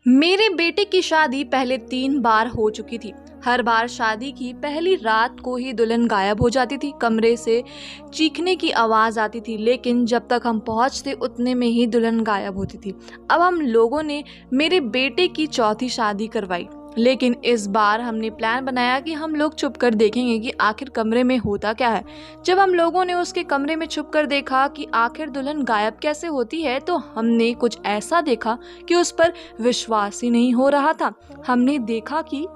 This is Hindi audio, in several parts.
मेरे बेटे की शादी पहले 3 बार हो चुकी थी। हर बार शादी की पहली रात को ही दुल्हन गायब हो जाती थी। कमरे से चीखने की आवाज़ आती थी, लेकिन जब तक हम पहुंचते उतने में ही दुल्हन गायब होती थी। अब हम लोगों ने मेरे बेटे की चौथी शादी करवाई, लेकिन इस बार हमने प्लान बनाया कि हम लोग छुप कर देखेंगे कि आखिर कमरे में होता क्या है। जब हम लोगों ने उसके कमरे में छुप कर देखा कि आखिर दुल्हन गायब कैसे होती है, तो हमने कुछ ऐसा देखा कि उस पर विश्वास ही नहीं हो रहा था। हमने देखा कि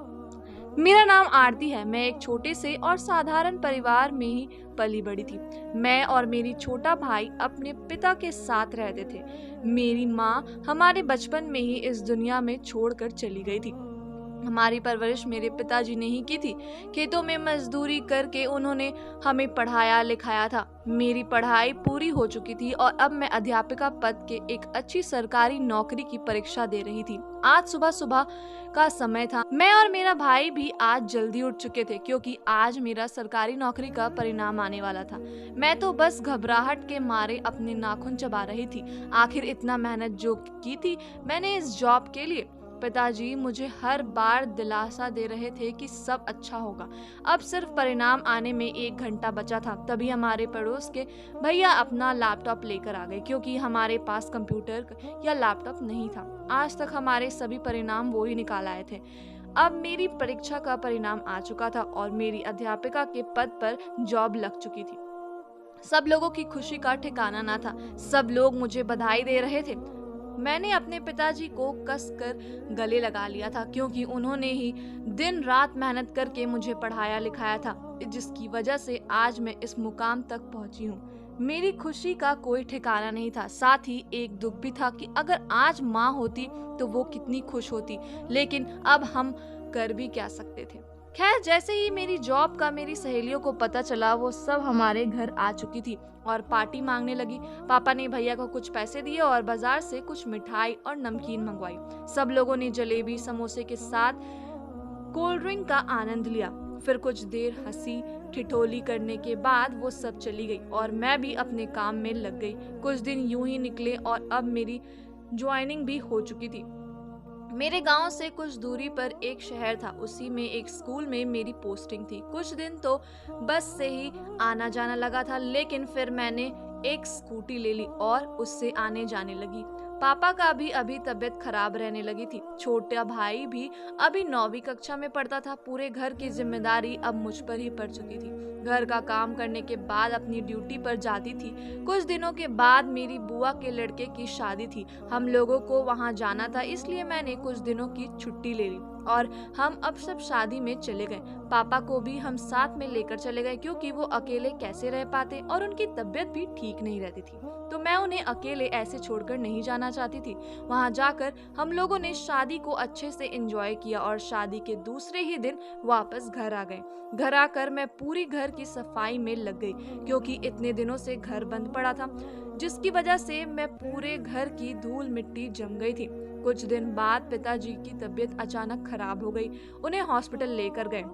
मेरा नाम आरती है। मैं एक छोटे से और साधारण परिवार में ही पली बड़ी थी। मैं और मेरी छोटा भाई अपने पिता के साथ रहते थे। मेरी माँ हमारे बचपन में ही इस दुनिया में छोड़कर चली गई थी। हमारी परवरिश मेरे पिताजी ने ही की थी। खेतों में मजदूरी करके उन्होंने हमें पढ़ाया लिखाया था। मेरी पढ़ाई पूरी हो चुकी थी और अब मैं अध्यापिका पद के एक अच्छी सरकारी नौकरी की परीक्षा दे रही थी। आज सुबह सुबह का समय था। मैं और मेरा भाई भी आज जल्दी उठ चुके थे, क्योंकि आज मेरा सरकारी नौकरी का परिणाम आने वाला था। मैं तो बस घबराहट के मारे अपने नाखून चबा रही थी। आखिर इतना मेहनत जो की थी मैंने इस जॉब के लिए। पिताजी मुझे हर बार दिलासा दे रहे थे कि सब अच्छा होगा। अब सिर्फ परिणाम आने में 1 घंटा बचा था। तभी हमारे पड़ोस के भैया अपना लैपटॉप लेकर आ गए, क्योंकि हमारे पास कंप्यूटर या लैपटॉप नहीं था। आज तक हमारे सभी परिणाम वो ही निकाल आए थे। अब मेरी परीक्षा का परिणाम आ चुका था और मेरी अध्यापिका के पद पर जॉब लग चुकी थी। सब लोगों की खुशी का ठिकाना ना था। सब लोग मुझे बधाई दे रहे थे। मैंने अपने पिताजी को कसकर गले लगा लिया था, क्योंकि उन्होंने ही दिन रात मेहनत करके मुझे पढ़ाया लिखाया था, जिसकी वजह से आज मैं इस मुकाम तक पहुंची हूँ। मेरी खुशी का कोई ठिकाना नहीं था। साथ ही एक दुख भी था कि अगर आज माँ होती तो वो कितनी खुश होती, लेकिन अब हम कर भी क्या सकते थे। खैर, जैसे ही मेरी जॉब का मेरी सहेलियों को पता चला, वो सब हमारे घर आ चुकी थी और पार्टी मांगने लगी। पापा ने भैया को कुछ पैसे दिए और बाजार से कुछ मिठाई और नमकीन मंगवाई। सब लोगों ने जलेबी समोसे के साथ कोल्ड ड्रिंक का आनंद लिया। फिर कुछ देर हंसी ठिठोली करने के बाद वो सब चली गई और मैं भी अपने काम में लग गई। कुछ दिन यूं ही निकले और अब मेरी ज्वाइनिंग भी हो चुकी थी। मेरे गांव से कुछ दूरी पर एक शहर था। उसी में एक स्कूल में मेरी पोस्टिंग थी। कुछ दिन तो बस से ही आना जाना लगा था, लेकिन फिर मैंने एक स्कूटी ले ली और उससे आने जाने लगी। पापा का भी अभी तबीयत खराब रहने लगी थी। छोटा भाई भी अभी 9वीं कक्षा में पढ़ता था। पूरे घर की जिम्मेदारी अब मुझ पर ही पड़ चुकी थी। घर का काम करने के बाद अपनी ड्यूटी पर जाती थी। कुछ दिनों के बाद मेरी बुआ के लड़के की शादी थी। हम लोगों को वहां जाना था, इसलिए मैंने कुछ दिनों की छुट्टी ले ली और हम अब सब शादी में चले गए। पापा को भी हम साथ में लेकर चले गए, क्योंकि वो अकेले कैसे रह पाते और उनकी तबीयत भी ठीक नहीं रहती थी। तो मैं उन्हें अकेले ऐसे छोड़कर नहीं जाना चाहती थी। वहां जाकर हम लोगों ने शादी को अच्छे से एंजॉय किया और शादी के दूसरे ही दिन वापस घर आ गए। घर आकर मैं पूरी घर की सफाई में लग गई, क्योंकि इतने दिनों से घर बंद पड़ा था, जिसकी वजह से मैं पूरे घर की धूल मिट्टी जम गई थी। कुछ दिन बाद पिताजी की तबीयत अचानक खराब हो गई। उन्हें हॉस्पिटल लेकर गए।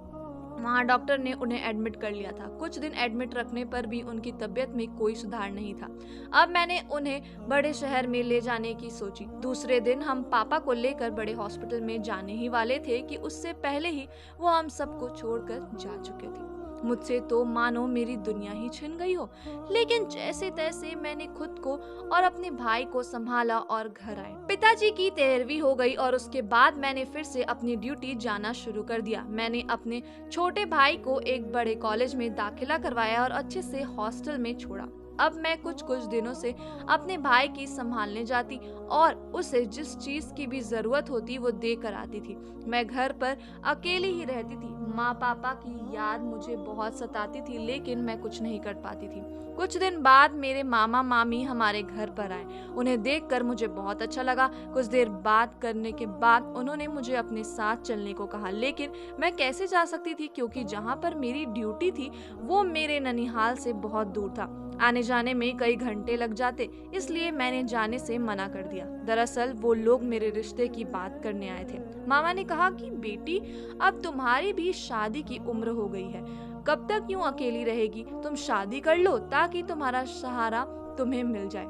वहाँ डॉक्टर ने उन्हें एडमिट कर लिया था। कुछ दिन एडमिट रखने पर भी उनकी तबीयत में कोई सुधार नहीं था। अब मैंने उन्हें बड़े शहर में ले जाने की सोची। दूसरे दिन हम पापा को लेकर बड़े हॉस्पिटल में जाने ही वाले थे कि उससे पहले ही वो हम सबको छोड़कर जा चुके थे। मुझसे तो मानो मेरी दुनिया ही छिन गई हो, लेकिन जैसे तैसे मैंने खुद को और अपने भाई को संभाला और घर आए। पिताजी की 13वीं हो गई और उसके बाद मैंने फिर से अपनी ड्यूटी जाना शुरू कर दिया। मैंने अपने छोटे भाई को एक बड़े कॉलेज में दाखिला करवाया और अच्छे से हॉस्टल में छोड़ा। अब मैं कुछ दिनों से अपने भाई की संभालने जाती और उसे जिस चीज की भी जरूरत होती वो दे कर आती थी। मैं घर पर अकेली ही रहती थी। माँ पापा की याद मुझे बहुत सताती थी, लेकिन मैं कुछ नहीं कर पाती थी। कुछ दिन बाद मेरे मामा मामी हमारे घर पर आए। उन्हें देखकर मुझे बहुत अच्छा लगा। कुछ देर बात करने के बाद उन्होंने मुझे अपने साथ चलने को कहा, लेकिन मैं कैसे जा सकती थी, क्योंकि जहाँ पर मेरी ड्यूटी थी वो मेरे ननिहाल से बहुत दूर था। आने जाने में कई घंटे लग जाते, इसलिए मैंने जाने से मना कर दिया। दरअसल वो लोग मेरे रिश्ते की बात करने आए थे। मामा ने कहा कि बेटी, अब तुम्हारी भी शादी की उम्र हो गई है। कब तक यूं अकेली रहेगी? तुम शादी कर लो ताकि तुम्हारा सहारा तुम्हें मिल जाए।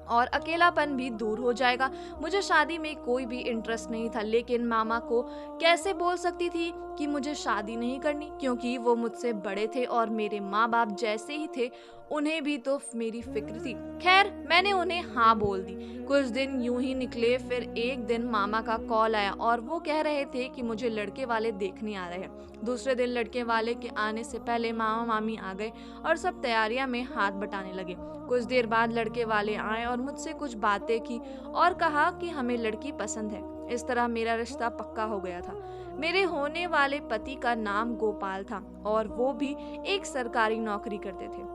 और अकेलापन भी दूर हो जाएगा। मुझे शादी में कोई भी इंटरेस्ट नहीं था, लेकिन मामा को कैसे बोल सकती थी कि मुझे शादी नहीं करनी, क्योंकि वो मुझसे बड़े थे और मेरे माँ बाप जैसे ही थे, उन्हें भी तो मेरी फिक्र थी। खैर, मैंने उन्हें हाँ बोल दी। कुछ दिन यूं ही निकले, फिर एक दिन मामा का कॉल आया और वो कह रहे थे कि मुझे लड़के वाले देखने आ रहे हैं। दूसरे दिन लड़के वाले के आने से पहले मामा मामी आ गए और सब तैयारियां में हाथ बटाने लगे। कुछ देर बाद लड़के वाले आए और मुझसे कुछ बातें की और कहा कि हमें लड़की पसंद है। इस तरह मेरा रिश्ता पक्का हो गया था। मेरे होने वाले पति का नाम गोपाल था और वो भी एक सरकारी नौकरी करते थे,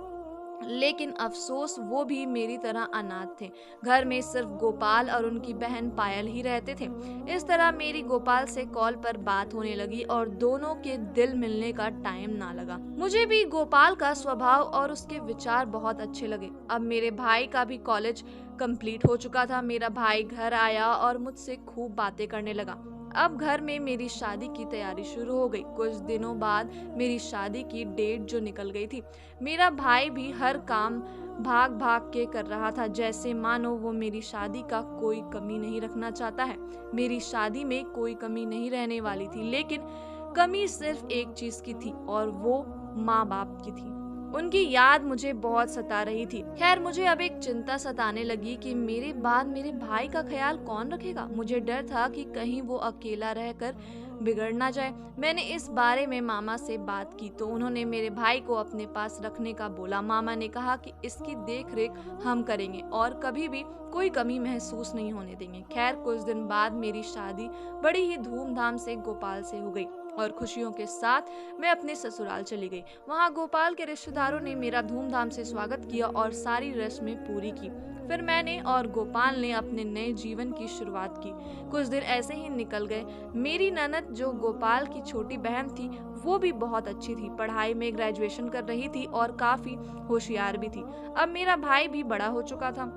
लेकिन अफसोस वो भी मेरी तरह अनाथ थे। घर में सिर्फ गोपाल और उनकी बहन पायल ही रहते थे। इस तरह मेरी गोपाल से कॉल पर बात होने लगी और दोनों के दिल मिलने का टाइम ना लगा। मुझे भी गोपाल का स्वभाव और उसके विचार बहुत अच्छे लगे। अब मेरे भाई का भी कॉलेज कंप्लीट हो चुका था। मेरा भाई घर आया और मुझसे खूब बातें करने लगा। अब घर में मेरी शादी की तैयारी शुरू हो गई। कुछ दिनों बाद मेरी शादी की डेट जो निकल गई थी, मेरा भाई भी हर काम भाग भाग के कर रहा था, जैसे मानो वो मेरी शादी का कोई कमी नहीं रखना चाहता है। मेरी शादी में कोई कमी नहीं रहने वाली थी, लेकिन कमी सिर्फ एक चीज की थी और वो माँ बाप की थी। उनकी याद मुझे बहुत सता रही थी। खैर, मुझे अब एक चिंता सताने लगी कि मेरे बाद मेरे भाई का ख्याल कौन रखेगा। मुझे डर था कि कहीं वो अकेला रहकर बिगड़ ना जाए। मैंने इस बारे में मामा से बात की तो उन्होंने मेरे भाई को अपने पास रखने का बोला। मामा ने कहा कि इसकी देख रेख हम करेंगे और कभी भी कोई कमी महसूस नहीं होने देंगे। खैर, कुछ दिन बाद मेरी शादी बड़ी ही धूमधाम से गोपाल से हो गई और खुशियों के साथ मैं अपने ससुराल चली गई। वहाँ गोपाल के रिश्तेदारों ने मेरा धूमधाम से स्वागत किया और सारी रस्में पूरी की। फिर मैंने और गोपाल ने अपने नए जीवन की शुरुआत की। कुछ दिन ऐसे ही निकल गए। मेरी ननद, जो गोपाल की छोटी बहन थी, वो भी बहुत अच्छी थी। पढ़ाई में ग्रेजुएशन कर रही थी और काफी होशियार भी थी। अब मेरा भाई भी बड़ा हो चुका था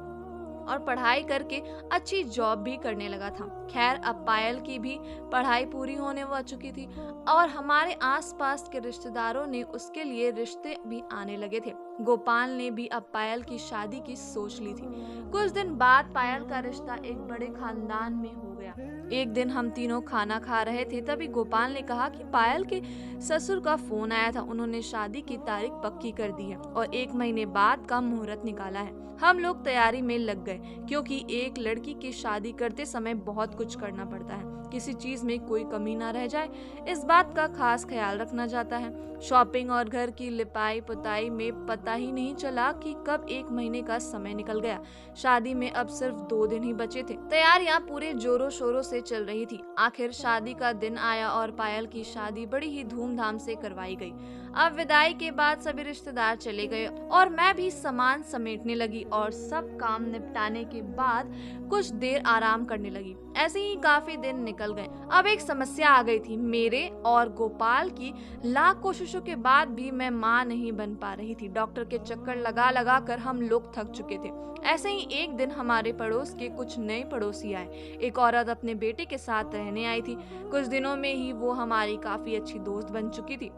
और पढ़ाई करके अच्छी जॉब भी करने लगा था। खैर, अब पायल की भी पढ़ाई पूरी होने आ चुकी थी और हमारे आसपास के रिश्तेदारों ने उसके लिए रिश्ते भी आने लगे थे। गोपाल ने भी अब पायल की शादी की सोच ली थी। कुछ दिन बाद पायल का रिश्ता एक बड़े खानदान में हो गया। एक दिन हम तीनों खाना खा रहे थे, तभी गोपाल ने कहा कि पायल के ससुर का फोन आया था। उन्होंने शादी की तारीख पक्की कर दी है और 1 महीने बाद का मुहूर्त निकाला है। हम लोग तैयारी में लग गए, क्योंकि एक लड़की की शादी करते समय बहुत कुछ करना पड़ता है। किसी चीज में कोई कमी ना रह जाए, इस बात का खास ख्याल रखना जाता है। शॉपिंग और घर की लिपाई पुताई में पता ही नहीं चला कि कब 1 महीने का समय निकल गया। शादी में अब सिर्फ 2 दिन ही बचे थे। तैयारियां पूरे जोरों शोरों से चल रही थी। आखिर शादी का दिन आया और पायल की शादी बड़ी ही धूमधाम से करवाई गई। अब विदाई के बाद सभी रिश्तेदार चले गए और मैं भी सामान समेटने लगी और सब काम निपटाने के बाद कुछ देर आराम करने लगी। ऐसे ही काफी दिन निकल गए। अब एक समस्या आ गई थी। मेरे और गोपाल की लाख कोशिशों के बाद भी मैं माँ नहीं बन पा रही थी। डॉक्टर के चक्कर लगा लगा कर हम लोग थक चुके थे। ऐसे ही एक दिन हमारे पड़ोस के कुछ नए पड़ोसी आए। एक औरत अपने बेटे के साथ रहने आई थी। कुछ दिनों में ही वो हमारी काफी अच्छी दोस्त बन चुकी थी।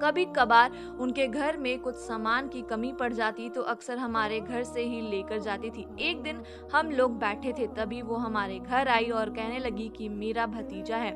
कभी कभार उनके घर में कुछ सामान की कमी पड़ जाती तो अक्सर हमारे घर से ही लेकर जाती थी। एक दिन हम लोग बैठे थे, तभी वो हमारे घर आई और कहने लगी कि मेरा भतीजा है,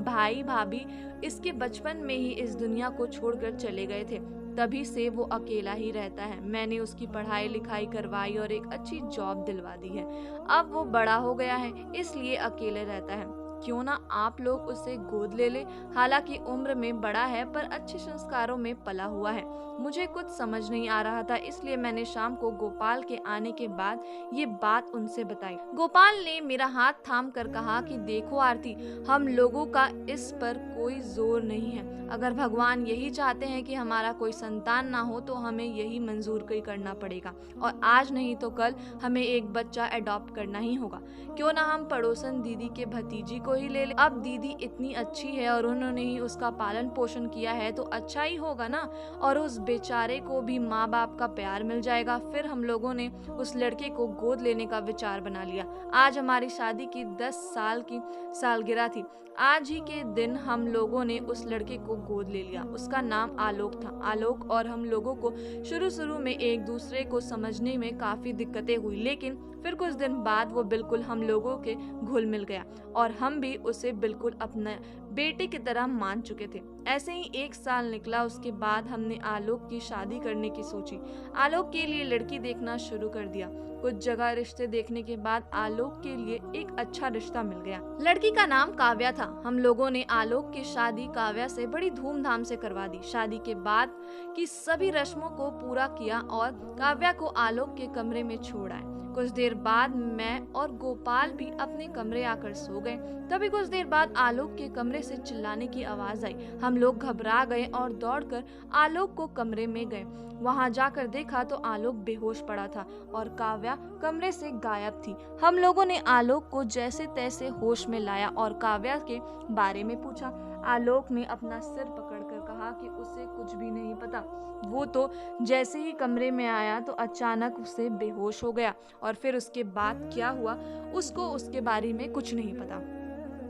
भाई भाभी इसके बचपन में ही इस दुनिया को छोड़कर चले गए थे, तभी से वो अकेला ही रहता है। मैंने उसकी पढ़ाई लिखाई करवाई और एक अच्छी जॉब दिलवा दी है। अब वो बड़ा हो गया है, इसलिए अकेले रहता है। क्यों ना आप लोग उसे गोद ले ले। हालांकि उम्र में बड़ा है पर अच्छे संस्कारों में पला हुआ है। मुझे कुछ समझ नहीं आ रहा था, इसलिए मैंने शाम को गोपाल के आने के बाद ये बात उनसे बताई। गोपाल ने मेरा हाथ थाम कर कहा कि देखो आरती, हम लोगों का इस पर कोई जोर नहीं है। अगर भगवान यही चाहते हैं कि हमारा कोई संतान ना हो तो हमें यही मंजूर करना पड़ेगा और आज नहीं तो कल हमें एक बच्चा अडॉप्ट करना ही होगा। क्यों ना हम पड़ोसन दीदी के भतीजी को ही ले ले, अब दीदी इतनी अच्छी है और उन्होंने ही उसका पालन पोषण किया है तो अच्छा ही होगा ना, और उस बेचारे को भी माँ बाप का प्यार मिल जाएगा। फिर हम लोगों ने उस लड़के को गोद लेने का विचार बना लिया। आज हमारी शादी की 10 साल की सालगिरह थी। आज ही के दिन हम लोगों ने उस लड़के को गोद ले लिया। उसका नाम आलोक था। आलोक और हम लोगों को शुरू में एक दूसरे को समझने में काफी दिक्कतें हुई, लेकिन फिर कुछ दिन बाद वो बिल्कुल हम लोगों के घुल मिल गया और हम भी उसे बिल्कुल अपने बेटे की तरह मान चुके थे। ऐसे ही 1 साल निकला। उसके बाद हमने आलोक की शादी करने की सोची। आलोक के लिए लड़की देखना शुरू कर दिया। कुछ जगह रिश्ते देखने के बाद आलोक के लिए एक अच्छा रिश्ता मिल गया। लड़की का नाम काव्या था। हम लोगों ने आलोक की शादी काव्या से बड़ी धूमधाम से करवा दी। शादी के बाद की सभी रस्मों को पूरा किया और काव्या को आलोक के कमरे में छोड़ आए। कुछ देर बाद मैं और गोपाल भी अपने कमरे आकर सो गए। तभी कुछ देर बाद आलोक के कमरे से चिल्लाने की आवाज आई। हम लोग घबरा गए और दौड़कर आलोक को कमरे में गए। वहां जाकर देखा तो आलोक बेहोश पड़ा था और काव्या कमरे से गायब थी। हम लोगों ने आलोक को जैसे तैसे होश में लाया और काव्या के बारे में पूछा। आलोक ने अपना सिर पकड़कर कहा कि उसे कुछ भी नहीं पता। वो तो जैसे ही कमरे में आया तो अचानक उसे बेहोश हो गया और फिर उसके बाद क्या हुआ उसको उसके बारे में कुछ नहीं पता।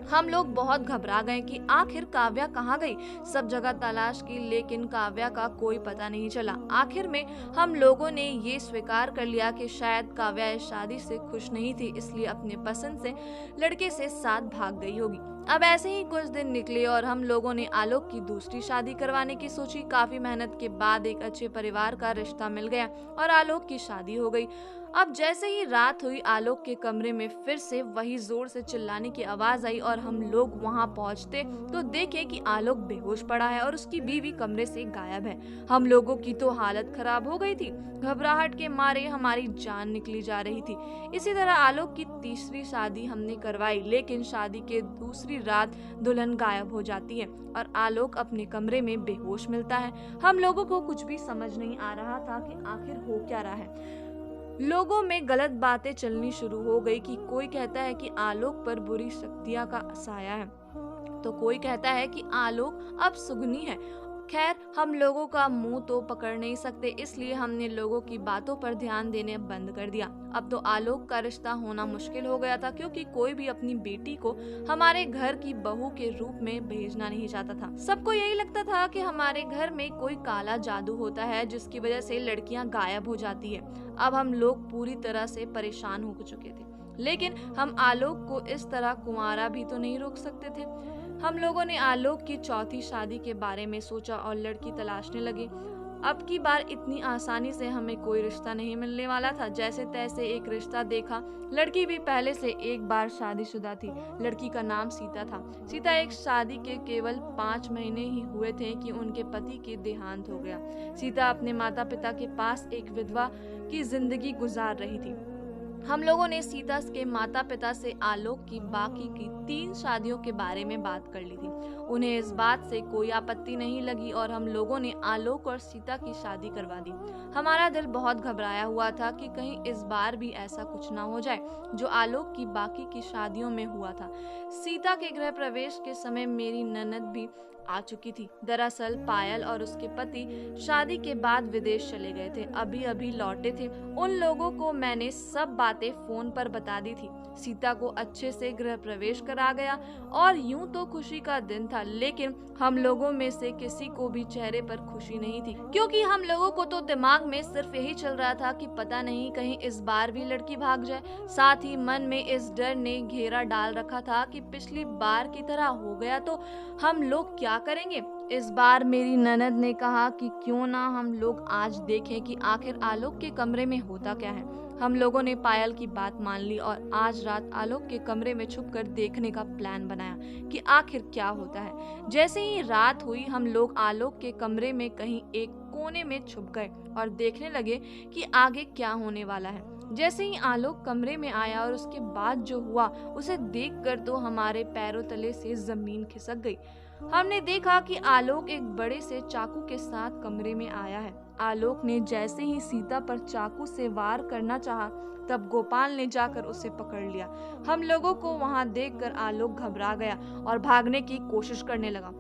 हम लोग बहुत घबरा गए कि आखिर काव्या कहाँ गई। सब जगह तलाश की लेकिन काव्या का कोई पता नहीं चला। आखिर में हम लोगों ने ये स्वीकार कर लिया कि शायद काव्या इस शादी से खुश नहीं थी, इसलिए अपने पसंद से लड़के से साथ भाग गई होगी। अब ऐसे ही कुछ दिन निकले और हम लोगों ने आलोक की दूसरी शादी करवाने की सोची। काफी मेहनत के बाद एक अच्छे परिवार का रिश्ता मिल गया और आलोक की शादी हो गई। अब जैसे ही रात हुई आलोक के कमरे में फिर से वही जोर से चिल्लाने की आवाज आई और हम लोग वहां पहुंचते तो देखे कि आलोक बेहोश पड़ा है और उसकी बीवी कमरे से गायब है। हम लोगों की तो हालत खराब हो गई थी। घबराहट के मारे हमारी जान निकली जा रही थी। इसी तरह आलोक की तीसरी शादी हमने करवाई, लेकिन शादी के दूसरी रात दुल्हन गायब हो जाती है और आलोक अपने कमरे में बेहोश मिलता है। हम लोगों को कुछ भी समझ नहीं आ रहा था कि आखिर हो क्या रहा है। लोगों में गलत बातें चलनी शुरू हो गई कि कोई कहता है कि आलोक पर बुरी शक्तियां का साया है तो कोई कहता है कि आलोक अब सुगनी है। खैर हम लोगों का मुंह तो पकड़ नहीं सकते, इसलिए हमने लोगों की बातों पर ध्यान देने बंद कर दिया। अब तो आलोक का रिश्ता होना मुश्किल हो गया था क्योंकि कोई भी अपनी बेटी को हमारे घर की बहू के रूप में भेजना नहीं चाहता था। सबको यही लगता था कि हमारे घर में कोई काला जादू होता है जिसकी वजह से लड़कियां गायब हो जाती है। अब हम लोग पूरी तरह से परेशान हो चुके थे, लेकिन हम आलोक को इस तरह कुंवारा भी तो नहीं रोक सकते थे। हम लोगों ने आलोक की चौथी शादी के बारे में सोचा और लड़की तलाशने लगे। अब की बार इतनी आसानी से हमें कोई रिश्ता नहीं मिलने वाला था। जैसे तैसे एक रिश्ता देखा। लड़की भी पहले से एक बार शादीशुदा थी। लड़की का नाम सीता था। सीता एक शादी के केवल 5 महीने ही हुए थे कि उनके पति के देहांत हो गया। सीता अपने माता पिता के पास एक विधवा की जिंदगी गुजार रही थी। हम लोगों ने सीता के माता पिता से आलोक की बाकी की 3 शादियों के बारे में बात कर ली थी। उन्हें इस बात से कोई आपत्ति नहीं लगी और हम लोगों ने आलोक और सीता की शादी करवा दी। हमारा दिल बहुत घबराया हुआ था कि कहीं इस बार भी ऐसा कुछ ना हो जाए जो आलोक की बाकी की शादियों में हुआ था। सीता के गृह प्रवेश के समय मेरी ननद भी आ चुकी थी। दरअसल पायल और उसके पति शादी के बाद विदेश चले गए थे, अभी अभी लौटे थे। उन लोगों को मैंने सब बातें फोन पर बता दी थी। सीता को अच्छे से गृह प्रवेश करा गया और यूं तो खुशी का दिन था, लेकिन हम लोगों में से किसी को भी चेहरे पर खुशी नहीं थी, क्योंकि हम लोगों को तो दिमाग में सिर्फ यही चल रहा था कि पता नहीं कहीं इस बार भी लड़की भाग जाए। साथ ही मन में इस डर ने घेरा डाल रखा था कि पिछली बार की तरह हो गया तो हम लोग क्या करेंगे। इस बार मेरी ननद ने कहा कि क्यों ना हम लोग आज देखें कि आखिर आलोक के कमरे में होता क्या है। हम लोगों ने पायल की बात मान ली और आज रात आलोक के कमरे में छुपकर देखने का प्लान बनाया कि आखिर क्या होता है। जैसे ही रात हुई हम लोग आलोक के कमरे में कहीं एक कोने में छुप गए और देखने लगे कि आगे क्या होने वाला है। जैसे ही आलोक कमरे में आया और उसके बाद जो हुआ उसे देखकर तो हमारे पैरों तले से जमीन खिसक गई। हमने देखा कि आलोक एक बड़े से चाकू के साथ कमरे में आया है। आलोक ने जैसे ही सीता पर चाकू से वार करना चाहा, तब गोपाल ने जाकर उसे पकड़ लिया। हम लोगों को वहां देखकर आलोक घबरा गया और भागने की कोशिश करने लगा,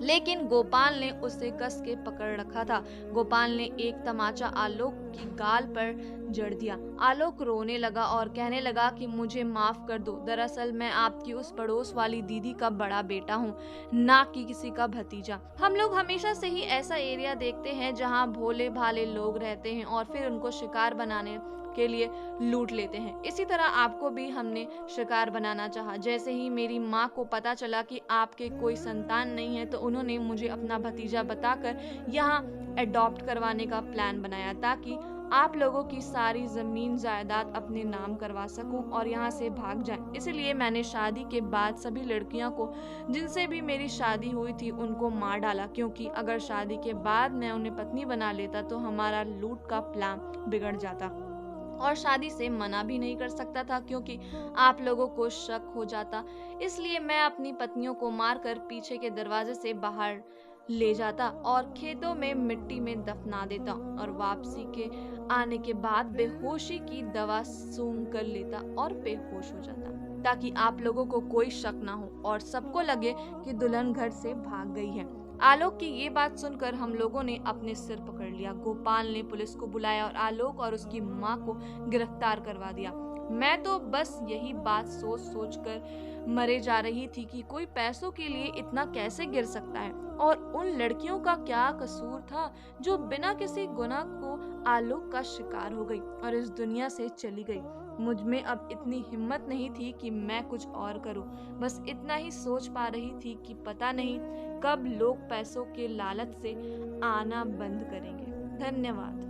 लेकिन गोपाल ने उसे कस के पकड़ रखा था। गोपाल ने एक तमाचा आलोक की गाल पर जड़ दिया। आलोक रोने लगा और कहने लगा कि मुझे माफ कर दो, दरअसल मैं आपकी उस पड़ोस वाली दीदी का बड़ा बेटा हूँ, ना कि किसी का भतीजा। हम लोग हमेशा से ही ऐसा एरिया देखते हैं जहाँ भोले भाले लोग रहते हैं और फिर उनको शिकार बनाने के लिए लूट लेते हैं। इसी तरह आपको भी हमने शिकार बनाना चाहा। जैसे ही मेरी माँ को पता चला कि आपके कोई संतान नहीं है, तो उन्होंने मुझे अपना भतीजा बताकर यहाँ अडॉप्ट करवाने का प्लान बनाया, ताकि आप लोगों की सारी जमीन जायदाद अपने नाम करवा सकूं और यहाँ से भाग जाएं। इसलिए मैंने शादी के बाद सभी लड़कियों को जिनसे भी मेरी शादी हुई थी उनको मार डाला, क्योंकि अगर शादी के बाद मैं उन्हें पत्नी बना लेता तो हमारा लूट का प्लान बिगड़ जाता और शादी से मना भी नहीं कर सकता था, क्योंकि आप लोगों को शक हो जाता। इसलिए मैं अपनी पत्नियों को मारकर पीछे के दरवाजे से बाहर ले जाता और खेतों में मिट्टी में दफना देता और वापसी के आने के बाद बेहोशी की दवा सूंघ कर लेता और बेहोश हो जाता, ताकि आप लोगों को कोई शक ना हो और सबको लगे कि दुल्हन घर से भाग गई है। आलोक की ये बात सुनकर हम लोगों ने अपने सिर पकड़ लिया। गोपाल ने पुलिस को बुलाया और आलोक और उसकी माँ को गिरफ्तार करवा दिया। मैं तो बस यही बात सोच सोच कर मरे जा रही थी कि कोई पैसों के लिए इतना कैसे गिर सकता है, और उन लड़कियों का क्या कसूर था जो बिना किसी गुनाह को आलोक का शिकार हो गई और इस दुनिया से चली गई। मुझ में अब इतनी हिम्मत नहीं थी कि मैं कुछ और करूं। बस इतना ही सोच पा रही थी कि पता नहीं कब लोग पैसों के लालच से आना बंद करेंगे। धन्यवाद।